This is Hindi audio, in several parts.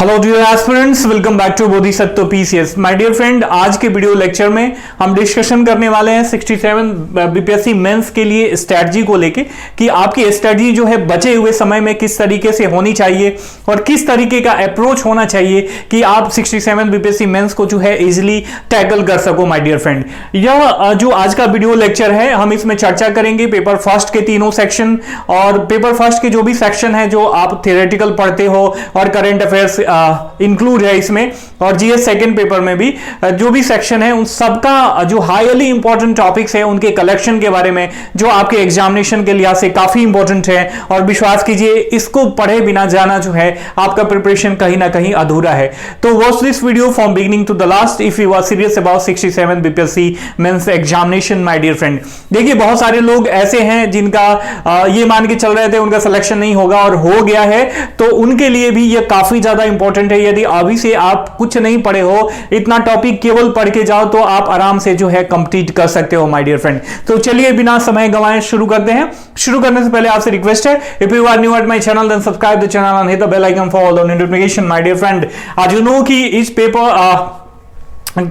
Hello dear aspirants, welcome back to Bodhisattva PCS. My dear friend, आज के वीडियो लेक्चर में हम डिस्कशन करने वाले हैं 67 बीपीएससी मेंस के लिए स्ट्रेटजी को लेके कि आपकी स्ट्रेटजी जो है बचे हुए समय में किस तरीके से होनी चाहिए और किस तरीके का अप्रोच होना चाहिए कि आप 67 बीपीएससी मेंस को जो है इजिली टैकल कर सको। माय डियर फ्रेंड, यह जो आज का वीडियो लेक्चर है हम इसमें चर्चा करेंगे पेपर फर्स्ट के तीनों सेक्शन और पेपर फर्स्ट के जो भी सेक्शन है जो आप थियोरेटिकल पढ़ते हो और करंट अफेयर्स इंक्लूड है इसमें, और जीएस सेकंड पेपर में भी जो भी सेक्शन है उन सबका जो हाईली इंपॉर्टेंट टॉपिक्स है उनके कलेक्शन के बारे में जो आपके एग्जामिनेशन के लिहाज से काफी इंपॉर्टेंट है। और विश्वास कीजिए इसको पढ़े बिना जाना जो है आपका प्रिपरेशन कहीं ना कहीं अधूरा है। तो watch this video from beginning to the last if you are serious about 67 BPSC mains examination. My dear friend, देखिए बहुत सारे लोग ऐसे हैं जिनका ये मान के चल रहे थे उनका सिलेक्शन नहीं होगा और हो गया है, तो उनके लिए भी ये काफी ज्यादा इंपॉर्टेंट है। यदि अभी से आप कुछ नहीं पढ़े हो, इतना टॉपिक केवल पढ़ के जाओ तो आप आराम से जो है कंप्लीट कर सकते हो माय डियर फ्रेंड। तो चलिए बिना समय गंवाए शुरू करते हैं। शुरू करने से पहले आपसे रिक्वेस्ट है, if you are new at my channel then subscribe the channel and hit the bell icon for all the notification. My dear friend, आज यू नो कि इस पेपर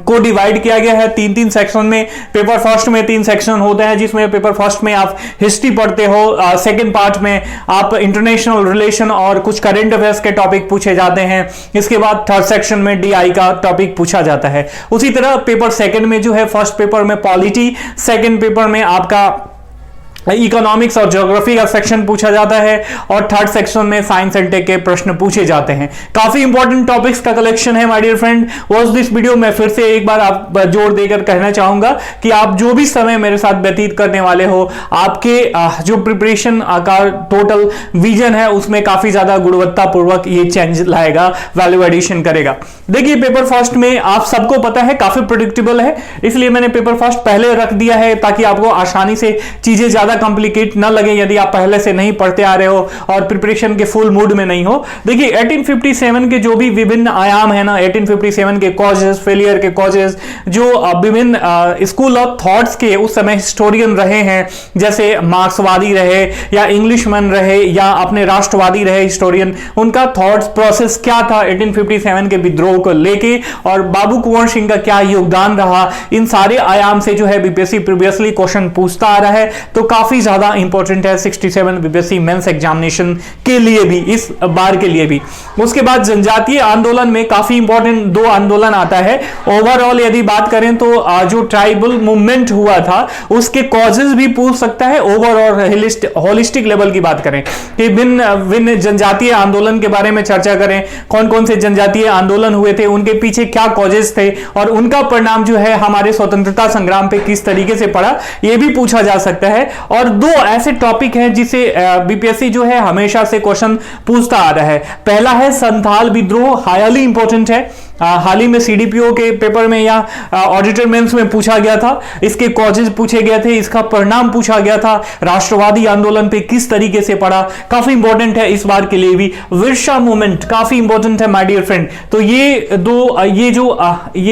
को डिवाइड किया गया है तीन सेक्शन में। पेपर फर्स्ट में 3 सेक्शन होते हैं जिसमें पेपर फर्स्ट में आप हिस्ट्री पढ़ते हो, सेकंड पार्ट में आप इंटरनेशनल रिलेशन और कुछ करंट अफेयर्स के टॉपिक पूछे जाते हैं। इसके बाद थर्ड सेक्शन में डीआई का टॉपिक पूछा जाता है। उसी तरह पेपर सेकंड में जो है फर्स्ट पेपर में पॉलिटी, सेकंड पेपर में आपका इकोनॉमिक्स और ज्योग्राफी का सेक्शन पूछा जाता है और थर्ड सेक्शन में साइंस एंड टेक के प्रश्न पूछे जाते हैं। काफी इंपॉर्टेंट टॉपिक्स का कलेक्शन है my dear friend. Watch this video. मैं फिर से एक बार आप जोर देकर कहना चाहूंगा कि आप जो भी समय मेरे साथ व्यतीत करने वाले हो, आपके जो प्रिपरेशन का टोटल विजन है उसमें काफी ज्यादा गुणवत्तापूर्वक ये चेंज लाएगा, वैल्यू एडिशन करेगा। देखिए पेपर फर्स्ट में आप सबको पता है काफी प्रेडिक्टेबल है, इसलिए मैंने पेपर फर्स्ट पहले रख दिया है ताकि आपको आसानी से चीजें ज्यादा कॉम्प्लिकेट ना लगे यदि आप पहले से नहीं पढ़ते आ रहे हो और प्रिपरेशन के फुल मूड में नहीं हो। देखिए 1857 के जो भी विभिन्न आयाम है ना, 1857 के कॉजेस, फेलियर के कॉजेस, जो विभिन्न स्कूल ऑफ थॉट्स के उस समय हिस्टोरियन रहे हैं, जैसे मार्क्सवादी रहे या इंग्लिशमैन रहे या अपने राष्ट्रवादी रहे हिस्टोरियन, उनका थॉट्स प्रोसेस क्या था 1857 के विद्रोह को लेके और बाबू कुंवर सिंह का क्या योगदान रहा, इन सारे आयाम से जो है बीपीएससी प्रीवियसली क्वेश्चन पूछता आ रहा है। तो काफी ज्यादा इंपॉर्टेंट है 67 बीपीएससी मेंस एग्जामिनेशन के लिए भी, इस बार के लिए भी। उसके बाद जनजातीय आंदोलन में काफी इंपॉर्टेंट 2 आंदोलन आता है। ओवरऑल यदि बात करें तो जो ट्राइबल मूवमेंट हुआ था उसके कॉजेज भी पूछ सकता है। ओवरऑल होलिस्टिक लेवल की बात करें कि भिन्न जनजातीय आंदोलन के बारे में चर्चा करें, कौन कौन से जनजातीय आंदोलन हुए थे, उनके पीछे क्या कॉजेज थे और उनका परिणाम जो है हमारे स्वतंत्रता संग्राम पे किस तरीके से पड़ा, यह भी पूछा जा सकता है। और 2 ऐसे टॉपिक हैं जिसे बीपीएससी जो है हमेशा से क्वेश्चन पूछता आ रहा है। पहला है संथाल विद्रोह, हाईली इंपॉर्टेंट है। हाल ही में सीडीपीओ के पेपर में या ऑडिटर मेंस में पूछा गया था, इसके कॉजेज पूछे गए थे, इसका परिणाम पूछा गया था, राष्ट्रवादी आंदोलन पे किस तरीके से पड़ा, काफी इंपॉर्टेंट है इस बार के लिए भी। विरसा मूवमेंट काफी इंपॉर्टेंट है माय डियर फ्रेंड। तो ये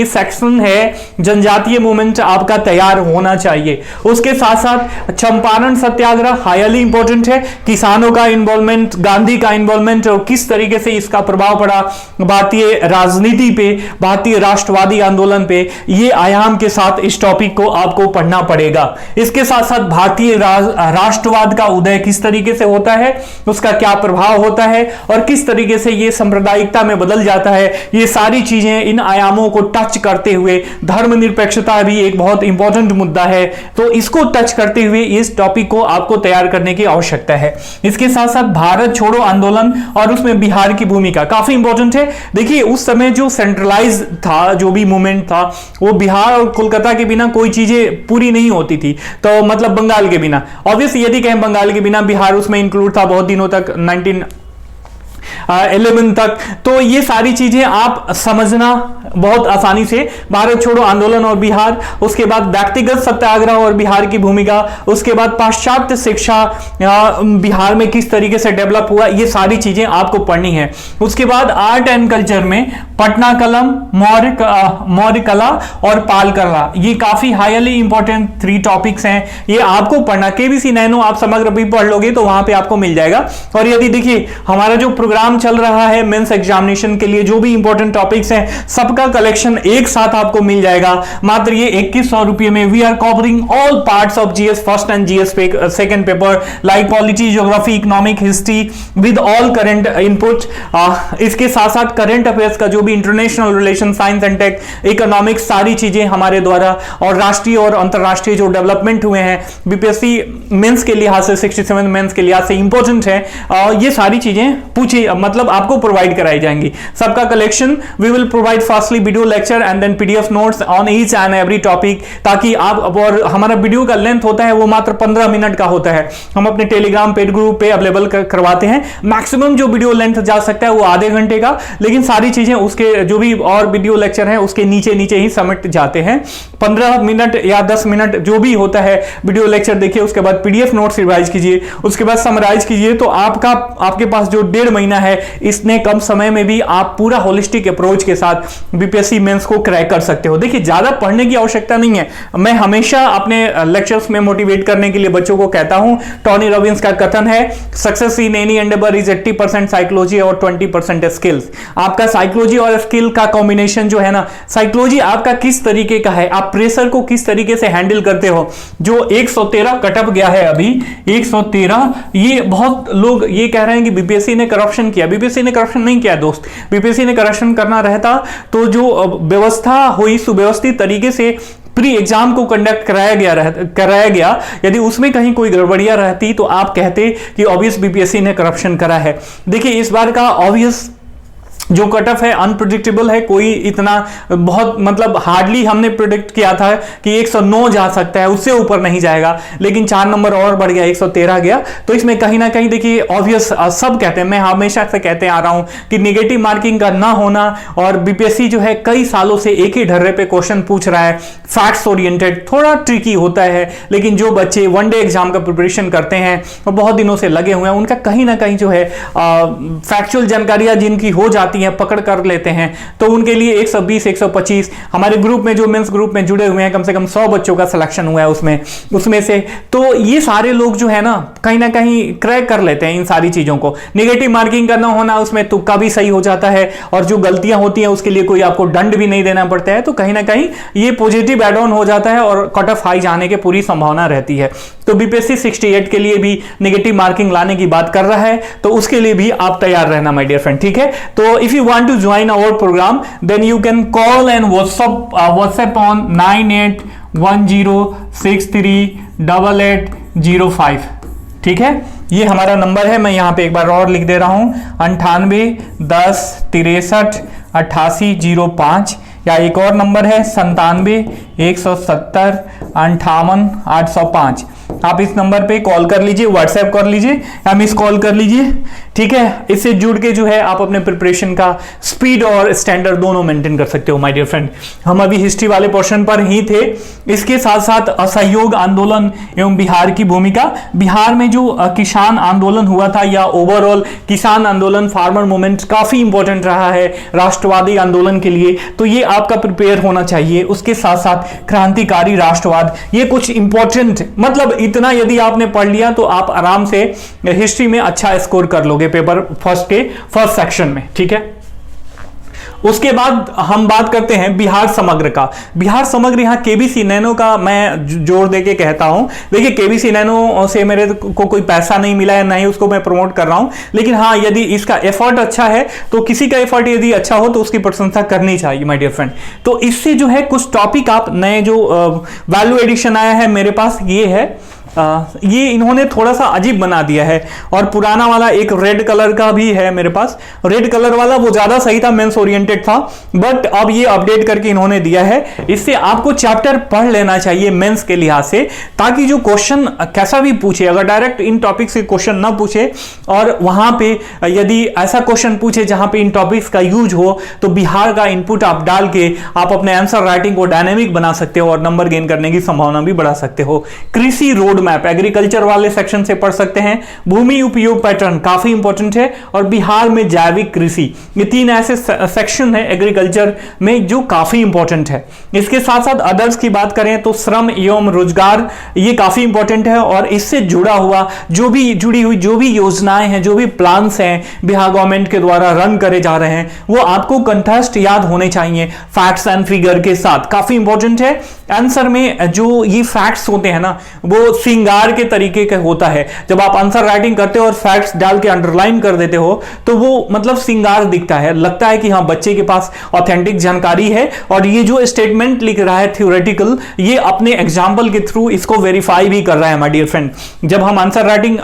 सेक्शन है जनजातीय मूवमेंट आपका तैयार होना चाहिए। उसके साथ साथ चंपारण सत्याग्रह हाईली इंपॉर्टेंट है, किसानों का इन्वॉल्वमेंट, गांधी का इन्वॉल्वमेंट और किस तरीके से इसका प्रभाव पड़ा भारतीय राजनीति पे, भारतीय राष्ट्रवादी आंदोलन पे, ये आयाम के साथ इस टॉपिक को आपको पढ़ना पड़ेगा। इसके साथ साथ भारतीय राष्ट्रवाद का उदय किस तरीके से होता है, उसका क्या प्रभाव होता है और किस तरीके से ये सांप्रदायिकता में बदल जाता है, ये सारी चीजें इन आयामों को टच करते हुए, धर्मनिरपेक्षता भी एक बहुत इंपॉर्टेंट मुद्दा है, तो इसको टच करते हुए इस टॉपिक को आपको तैयार करने की आवश्यकता है। इसके साथ साथ भारत छोड़ो आंदोलन और उसमें बिहार की भूमिका काफी इंपॉर्टेंट है। देखिए उस समय जो सेंट्रलाइज था, जो भी मूवमेंट था, वो बिहार और कोलकाता के बिना कोई चीजें पूरी नहीं होती थी, तो मतलब बंगाल के बिना, ऑब्वियसली यदि कहें बंगाल के बिना, बिहार उसमें इंक्लूड था बहुत दिनों तक 1911 तक। तो ये सारी चीजें आप समझना बहुत आसानी से, भारत छोड़ो आंदोलन और बिहार, उसके बाद व्यक्तिगत सत्याग्रह और बिहार की भूमिका, उसके बाद पाश्चात्य शिक्षा बिहार में किस तरीके से डेवलप हुआ, ये सारी चीजें आपको पढ़नी है। उसके बाद आर्ट एंड कल्चर में पटना कलम, मौर्य कला और पाल कला, ये काफी हाईली इंपॉर्टेंट 3 टॉपिक्स हैं, ये आपको पढ़ना। केबीसी नैनो आप समग्र भी पढ़ लोगे तो वहां पे आपको मिल जाएगा। और यदि देखिए हमारा जो प्रोग्राम प्रोग्राम चल रहा है मेंस एग्जामिनेशन के लिए, जो भी इंपॉर्टेंट टॉपिक्स हैं सबका कलेक्शन एक साथ आपको मिल जाएगा मात्र ये 2100 रुपये में। We are covering all parts of GS first and GS second paper like polity, geography, economic, history with all current input. इसके साथ साथ करंट अफेयर्स का जो भी international relation, science and tech, economics, सारी चीजें हमारे द्वारा, और राष्ट्रीय और अंतरराष्ट्रीय जो डेवलपमेंट हुए हैं बीपीएससी मेंस के लिहाज से, 67 मेंस के लिहाज से इंपॉर्टेंट है, ये सारी चीजें पूछी मतलब आपको प्रोवाइड कराई जाएंगी। सबका collection we will provide fastly video lecture and then PDF notes on each and every topic, ताकि आप, और हमारा वीडियो का लेंथ होता है वो मात्र 15 मिनट का होता है। हम अपने टेलीग्राम पेड ग्रुप पे अवेलेबल करवाते हैं। मैक्सिमम जो वीडियो लेंथ जा सकता है वो आधे घंटे का, लेकिन सारी चीजें उसके जो भी और वीडियो लेक्चर हैं उसके नीचे नीचे ही समिट जाते हैं। 15 मिनट या 10 मिनट जो भी होता है वीडियो लेक्चर देखिए, उसके बाद पीडीएफ नोट्स रिवाइज कीजिए, उसके बाद समराइज कीजिए, तो आपके पास जो 1.5 महीना है इसने कम समय में भी आप पूरा होलिस्टिक अप्रोच के साथ बीपीएससी मेंस को क्रैक कर सकते हो। देखिए ज्यादा पढ़ने की आवश्यकता नहीं है। मैं हमेशा अपने लेक्चर्स में मोटिवेट करने के लिए बच्चों को कहता हूं, टोनी रॉबिन्स का कथन है, success in any Endeavour is 80% psychology और 20% स्किल्स। आपका साइकोलॉजी और स्किल का कॉम्बिनेशन जो है ना, साइकोलॉजी आपका किस तरीके का है, आप प्रेशर को किस तरीके से हैंडल करते हो। जो 113 कटअप गया है अभी 113, ये बहुत लोग ये कह रहे हैं कि बीपीएससी ने करप्शन किया। बीपीएससी ने करप्शन नहीं किया दोस्त। बीपीएससी ने करप्शन करना रहता तो जो व्यवस्था हुई सुव्यवस्थित तरीके से प्री एग्जाम को कंडक्ट कराया गया, यदि उसमें कहीं कोई गड़बड़ियां रहती तो आप कहते कि ऑब्वियस बीपीएससी ने करप्शन करा है। देखिए इस बार का ऑब्वियस जो कट ऑफ है अनप्रेडिक्टेबल है, कोई इतना बहुत मतलब हार्डली हमने प्रेडिक्ट किया था कि 109 जा सकता है, उससे ऊपर नहीं जाएगा, लेकिन 4 नंबर और बढ़ गया, 113 गया। तो इसमें कहीं ना कहीं देखिए ऑब्वियस सब कहते हैं, मैं हमेशा से कहते आ रहा हूं कि नेगेटिव मार्किंग का ना होना, और बीपीएससी जो है कई सालों से एक ही ढर्रे पे क्वेश्चन पूछ रहा है, फैक्ट्स ओरिएंटेड, थोड़ा ट्रिकी होता है, लेकिन जो बच्चे वनडे एग्जाम का प्रिपरेशन करते हैं और बहुत दिनों से लगे हुए हैं, उनका कहीं ना कहीं जो है फैक्चुअल जानकारियां जिनकी हो जाती है पकड़ कर लेते हैं, तो उनके लिए 120 125 हमारे ग्रुप में जो मेंस ग्रुप में जुड़े हुए हैं कम से कम 100 बच्चों का सिलेक्शन हुआ है उसमें से, तो ये सारे लोग जो है ना कहीं क्रैक कर लेते हैं इन सारी चीजों को। नेगेटिव मार्किंग का ना होना, उसमें तुक्का भी सही हो जाता है, और जो गलतियां होती हैं उसके लिए कोई आपको दंड भी नहीं देना पड़ता है, तो कहीं ना कहीं ये पॉजिटिव एड ऑन हो जाता है और कट ऑफ हाई जाने की पूरी संभावना रहती है। तो बीपीएससी 68 के लिए भी नेगेटिव मार्किंग लाने की बात कर रहा है, तो उसके लिए भी आप तैयार रहना माय डियर फ्रेंड, ठीक है। तो if you want to join our program then you can call and WhatsApp on 9810638805, ठीक है। ये हमारा नंबर है, मैं यहां पे एक बार और लिख दे रहा हूं 98 10 63 88 05, या एक और नंबर है 97 170 58 805। आप इस नंबर पे कॉल कर लीजिए, व्हाट्सएप कर लीजिए या मिस कॉल कर लीजिए, ठीक है। इससे जुड़ के जो है आप अपने प्रिपरेशन का स्पीड और स्टैंडर्ड दोनों मेंटेन कर सकते हो माय डियर फ्रेंड। हम अभी हिस्ट्री वाले पोर्शन पर ही थे। इसके साथ साथ असहयोग आंदोलन एवं बिहार की भूमिका, बिहार में जो किसान आंदोलन हुआ था या ओवरऑल किसान आंदोलन, फार्मर मूवमेंट काफी इंपॉर्टेंट रहा है राष्ट्रवादी आंदोलन के लिए, तो ये आपका प्रिपेयर होना चाहिए। उसके साथ साथ क्रांतिकारी राष्ट्रवाद, ये कुछ इंपॉर्टेंट, मतलब इतना यदि आपने पढ़ लिया तो आप आराम से हिस्ट्री में अच्छा स्कोर कर लोगे पेपर फर्स्ट के फर्स्ट सेक्शन में, ठीक है। उसके बाद हम बात करते हैं बिहार समग्र का। बिहार समग्र यहाँ केबीसी नैनो का मैं जोर देके कहता हूं। देखिए केबीसी नैनो से मेरे को कोई पैसा नहीं मिला है, नहीं उसको मैं प्रमोट कर रहा हूं, लेकिन हाँ यदि इसका एफर्ट अच्छा है तो किसी का एफर्ट यदि अच्छा हो तो उसकी प्रशंसा करनी चाहिए माय डियर फ्रेंड। तो इससे जो है कुछ टॉपिक आप नए जो वैल्यू एडिशन आया है मेरे पास ये है, ये इन्होंने थोड़ा सा अजीब बना दिया है, और पुराना वाला एक रेड कलर का भी है मेरे पास। रेड कलर वाला वो ज्यादा सही था, मेंस ओरिएंटेड था, बट अब ये अपडेट करके इन्होंने दिया है। इससे आपको चैप्टर पढ़ लेना चाहिए मेंस के लिहाज से, ताकि जो क्वेश्चन कैसा भी पूछे, अगर डायरेक्ट इन टॉपिक से क्वेश्चन ना पूछे और वहां पे यदि ऐसा क्वेश्चन पूछे जहां पे इन टॉपिक्स का यूज हो, तो बिहार का इनपुट आप डाल के आप अपने आंसर राइटिंग को डायनेमिक बना सकते हो और नंबर गेन करने की संभावना भी बढ़ा सकते हो। कृषि रोड रोड मैप एग्रीकल्चर वाले सेक्शन से पढ़ सकते हैं। भूमि उपयोग पैटर्न काफी इंपॉर्टेंट है, और बिहार में जैविक कृषि, ये 3 ऐसे सेक्शन है एग्रीकल्चर में जो काफी इंपॉर्टेंट है। इसके साथ साथ अदर्स की बात करें तो श्रम एवं रोजगार, ये काफी इंपॉर्टेंट है, और इससे जुड़ी हुई जो भी योजनाएं हैं, जो भी प्लान्स हैं बिहार गवर्नमेंट के द्वारा रन करे जा रहे हैं, वो आपको कंटेस्ट याद होने चाहिए फैक्ट्स एंड फिगर के साथ, काफी इंपॉर्टेंट है। आंसर में जो ये फैक्ट्स होते हैं ना, वो श्रृंगार के तरीके का होता है। जब आप आंसर राइटिंग करते हो और फैक्ट्स डाल के अंडरलाइन कर देते हो तो वो मतलब श्रृंगार दिखता है, लगता है कि हाँ बच्चे के पास ऑथेंटिक जानकारी है, और ये जो स्टेटमेंट लिख रहा है थ्योरेटिकल, ये अपने एग्जाम्पल के थ्रू इसको वेरीफाई भी कर रहा है माय डियर फ्रेंड। जब हम आंसर राइटिंग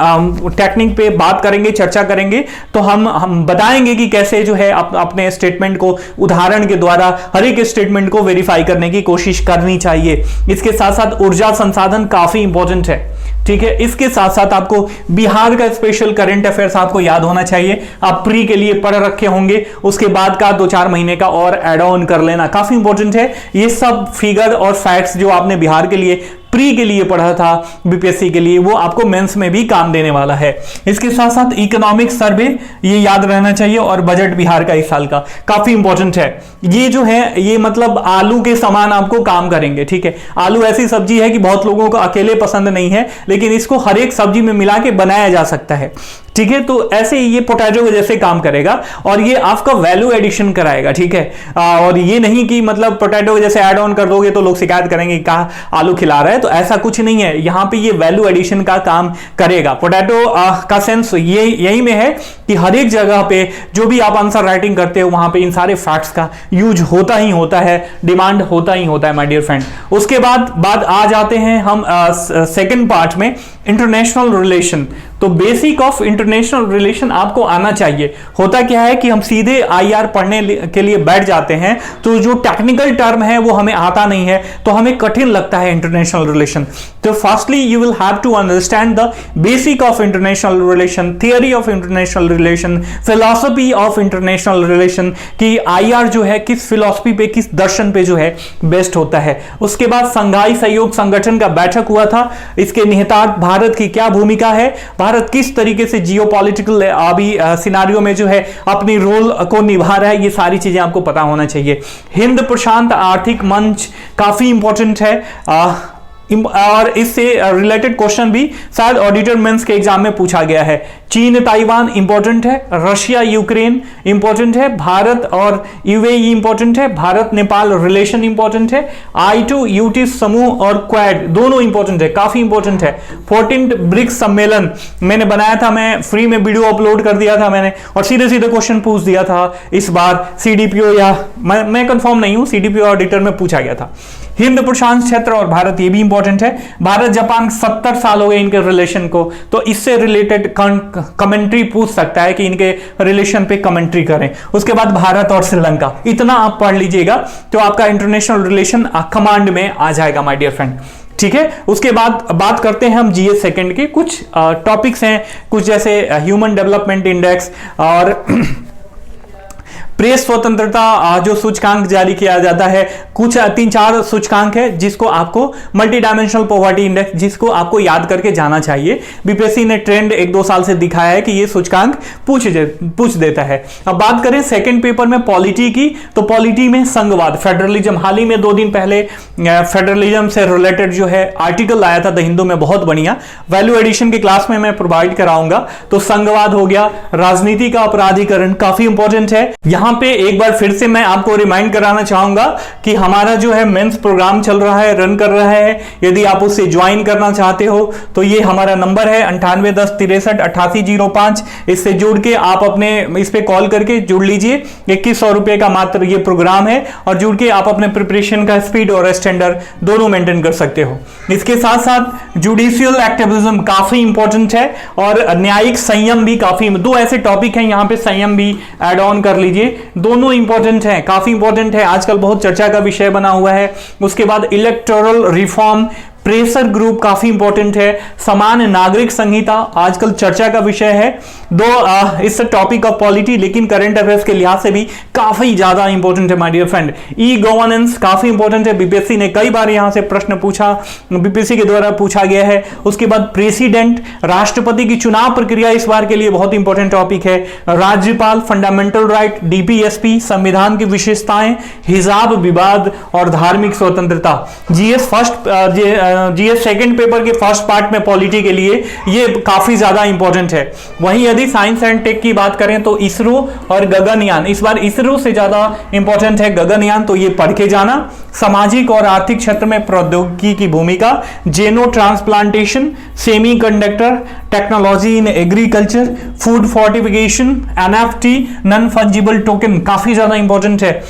टेक्निक पे बात करेंगे, चर्चा करेंगे, तो हम बताएंगे कि कैसे जो है अपने स्टेटमेंट को उदाहरण के द्वारा हर एक स्टेटमेंट को वेरीफाई करने की कोशिश करनी चाहिए। इसके साथ साथ ऊर्जा संसाधन काफी इंपॉर्टेंट है, ठीक है। इसके साथ साथ आपको बिहार का स्पेशल करंट अफेयर्स आपको याद होना चाहिए, आप प्री के लिए पढ़ रखे होंगे, उसके बाद का 2-4 महीने का और एड ऑन कर लेना काफी इंपॉर्टेंट है। ये सब फिगर और फैक्ट्स जो आपने बिहार के लिए प्री के लिए पढ़ा था बीपीएससी के लिए, वो आपको मेंस में भी काम देने वाला है। इसके साथ साथ इकोनॉमिक सर्वे ये याद रहना चाहिए, और बजट बिहार का इस साल का काफी इंपॉर्टेंट है। ये जो है ये मतलब आलू के समान आपको काम करेंगे, ठीक है। आलू ऐसी सब्जी है कि बहुत लोगों को अकेले पसंद नहीं है, लेकिन इसको हर एक सब्जी में मिला के बनाया जा सकता है, ठीक है। तो ऐसे ये पोटैटो के जैसे काम करेगा, और ये आपका वैल्यू एडिशन कराएगा, ठीक है। और ये नहीं कि मतलब पोटैटो के जैसे ऐड ऑन कर दोगे तो लोग शिकायत करेंगे कहा आलू खिला रहा है, तो ऐसा कुछ नहीं है। यहां पे ये वैल्यू एडिशन का काम करेगा। पोटैटो का सेंस ये यही में है कि हर एक जगह पे जो भी आप आंसर राइटिंग करते हो वहां पे इन सारे फैक्ट्स का यूज होता ही होता है, डिमांड होता ही होता है माय डियर फ्रेंड। उसके बाद आ जाते हैं हम सेकंड पार्ट में, इंटरनेशनल रिलेशन। तो बेसिक ऑफ इंटरनेशनल रिलेशन आपको आना चाहिए। होता क्या है कि हम सीधे आईआर पढ़ने के लिए बैठ जाते हैं, तो जो टेक्निकल टर्म है वो हमें आता नहीं है, तो हमें कठिन लगता है इंटरनेशनल रिलेशन। तो firstly you will have to understand the basic of international relation, theory of international relation, philosophy of international relation, कि आईआर जो है किस फिलॉसफी पे, किस दर्शन पे जो है बेस्ट होता है। उसके बाद संघाई सहयोग संगठन का बैठक हुआ था, इसके निहितार्थ, भारत की क्या भूमिका है, भारत किस तरीके से जियोपॉलिटिकल अभी सिनारियो में जो है अपनी रोल को निभा रहा है, ये सारी चीजें आपको पता होना चाहिए। हिंद प्रशांत आर्थिक मंच काफी इंपॉर्टेंट है, और इससे रिलेटेड क्वेश्चन भी शायद ऑडिटर मेंस के एग्जाम में पूछा गया है। चीन ताइवान इंपॉर्टेंट है, रशिया यूक्रेन इंपॉर्टेंट है, भारत और यूएई इंपॉर्टेंट है, भारत नेपाल रिलेशन इंपॉर्टेंट है, I2UT समूह और क्वाड दोनों इंपॉर्टेंट है, काफी इंपॉर्टेंट है। 14th ब्रिक्स सम्मेलन मैंने बनाया था, मैं फ्री में वीडियो अपलोड कर दिया था मैंने, और सीधे सीधे क्वेश्चन पूछ दिया था इस बार सीडीपीओ, या मैं कंफर्म नहीं हूं, सीडीपीओ ऑडिटर में पूछा गया था। हिंद प्रशांत क्षेत्र और भारत, ये भी इंपॉर्टेंट है। भारत जापान 70 साल हो गए इनके रिलेशन को, तो इससे रिलेटेड कमेंट्री पूछ सकता है कि इनके रिलेशन पे कमेंट्री करें। उसके बाद भारत और श्रीलंका, इतना आप पढ़ लीजिएगा तो आपका इंटरनेशनल रिलेशन कमांड में आ जाएगा माय डियर फ्रेंड, ठीक है। उसके बाद बात करते हैं हम जीएस सेकंड के कुछ टॉपिक्स हैं, कुछ जैसे ह्यूमन डेवलपमेंट इंडेक्स और प्रेस स्वतंत्रता जो सूचकांक जारी किया जाता है, कुछ 3-4 सूचकांक है जिसको आपको मल्टी डायमेंशनल पॉवर्टी इंडेक्स, जिसको आपको याद करके जाना चाहिए। बीपीएससी ने ट्रेंड 1-2 साल से दिखाया है कि ये सूचकांक पूछ देता है। अब बात करें सेकंड पेपर में पॉलिटी की, तो पॉलिटी में संघवाद, फेडरलिज्म, हाल ही में 2 दिन पहले फेडरलिज्म से रिलेटेड जो है आर्टिकल आया था द हिंदू में, बहुत बढ़िया, वैल्यू एडिशन की क्लास में मैं प्रोवाइड कराऊंगा। तो संघवाद हो गया, राजनीति का अपराधीकरण काफी इंपॉर्टेंट है। यहां पे एक बार फिर से मैं आपको रिमाइंड कराना चाहूंगा कि हमारा जो है मेंस प्रोग्राम चल रहा है, रन कर रहा है। यदि आप उससे ज्वाइन करना चाहते हो तो ये हमारा नंबर है 9810638805, इससे जुड़ के आप अपने इस पे कॉल करके जुड़ लीजिए। 2100 रुपए का मात्र ये प्रोग्राम है, और जुड़ के आप अपने प्रिपरेशन का स्पीड और स्टैंडर्ड दोनों मेंटेन कर सकते हो। इसके साथ साथ जुडिशियल एक्टिविज्म काफी इंपॉर्टेंट है, और न्यायिक संयम भी काफी, 2 ऐसे टॉपिक हैं यहाँ पे, संयम भी एड ऑन कर लीजिए, दोनों इंपॉर्टेंट हैं, काफी इंपॉर्टेंट है, आजकल बहुत चर्चा का विषय बना हुआ है। उसके बाद इलेक्टोरल रिफॉर्म, प्रेशर ग्रुप काफी इंपॉर्टेंट है, समान नागरिक संहिता आजकल चर्चा का विषय है। इस टॉपिक ऑफ पॉलिटी लेकिन करंट अफेयर्स के लिहाज से भी काफी ज्यादा इंपॉर्टेंट है my dear friend. E governance काफी इंपॉर्टेंट है, बीपीएससी ने कई बार यहां से प्रश्न पूछा, बीपीएससी के द्वारा पूछा गया है। उसके बाद प्रेसिडेंट, राष्ट्रपति की चुनाव प्रक्रिया इस बार के लिए बहुत इंपॉर्टेंट टॉपिक है। राज्यपाल, फंडामेंटल राइट, डीपीएसपी, संविधान की विशेषताएं, हिजाब विवाद और धार्मिक स्वतंत्रता। जीएस सेकंड पेपर के फर्स्ट पार्ट में पॉलिटी के लिए ये काफी ज्यादा इंपॉर्टेंट है। वहीं यदि साइंस एंड टेक की बात करें तो इसरो और गगनयान, इस बार इसरो से ज्यादा इंपॉर्टेंट है गगनयान, तो ये पढ़ के जाना। सामाजिक और आर्थिक क्षेत्र में प्रौद्योगिकी की भूमिका, जेनो transplantation, semiconductor technology in agriculture, food fortification, NFT, non fungible token काफी ज्यादा इंपॉर्टेंट है।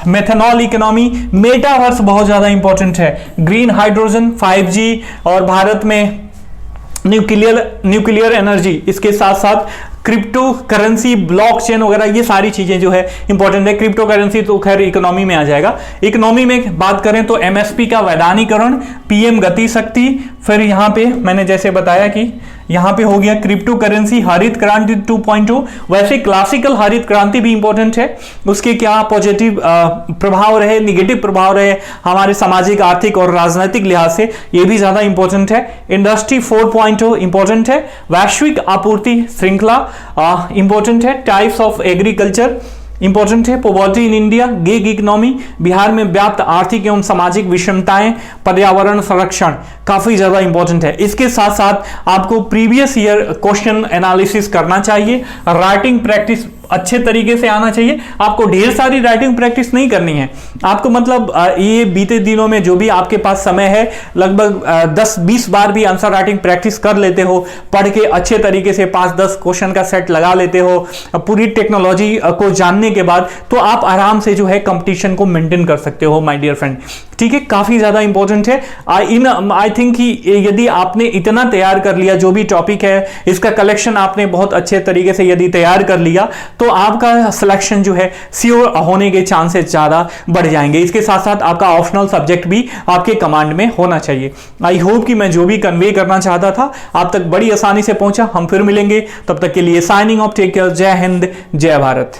मेथनॉल इकोनॉमी, मेटावर्स बहुत ज्यादा इंपॉर्टेंट है। ग्रीन हाइड्रोजन, 5G और भारत में न्यूक्लियर एनर्जी, इसके साथ साथ क्रिप्टो करेंसी, ब्लॉकचेन वगैरह, ये सारी चीजें जो है इंपॉर्टेंट है। क्रिप्टो करेंसी तो खैर इकोनॉमी में आ जाएगा। इकोनॉमी में बात करें तो एमएसपी का वैधानिकरण, पीएम गति शक्ति, फिर यहां पे मैंने जैसे बताया कि यहां पे हो गया क्रिप्टो करेंसी, हरित क्रांति 2.0। वैसे क्लासिकल हरित क्रांति भी इंपॉर्टेंट है, उसके क्या पॉजिटिव प्रभाव रहे, निगेटिव प्रभाव रहे हमारे सामाजिक, आर्थिक और राजनीतिक लिहाज से, ये भी ज्यादा इंपॉर्टेंट है। इंडस्ट्री 4.0 इंपॉर्टेंट है। वैश्विक आपूर्ति श्रृंखला इंपॉर्टेंट है। टाइप्स ऑफ एग्रीकल्चर इंपॉर्टेंट है। Poverty in India, gig economy, Bihar में व्याप्त आर्थिक एवं सामाजिक विषमताएं, पर्यावरण संरक्षण काफी ज्यादा इंपॉर्टेंट है। इसके साथ साथ आपको प्रीवियस ईयर क्वेश्चन एनालिसिस करना चाहिए। राइटिंग प्रैक्टिस अच्छे तरीके से आना चाहिए। आपको ढेर सारी राइटिंग प्रैक्टिस नहीं करनी है, आपको मतलब ये बीते दिनों में जो भी आपके पास समय है लगभग 10-20 बार भी आंसर राइटिंग प्रैक्टिस कर लेते हो, पढ़ के अच्छे तरीके से 5-10 क्वेश्चन का सेट लगा लेते हो पूरी टेक्नोलॉजी को जानने के बाद, तो आप आराम से जो है कंपटीशन को मेंटेन कर सकते हो माय डियर फ्रेंड। ठीक है, काफी ज्यादा इंपॉर्टेंट है। आई थिंक कि यदि आपने इतना तैयार कर लिया, जो भी टॉपिक है इसका कलेक्शन आपने बहुत अच्छे तरीके से यदि तैयार कर लिया, तो आपका सिलेक्शन जो है श्योर होने के चांसेस ज्यादा बढ़ जाएंगे। इसके साथ साथ आपका ऑप्शनल सब्जेक्ट भी आपके कमांड में होना चाहिए। आई होप कि मैं जो भी कन्वे करना चाहता था आप तक बड़ी आसानी से पहुंचा। हम फिर मिलेंगे, तब तक के लिए साइनिंग ऑफ, टेक केयर, जय हिंद, जय भारत।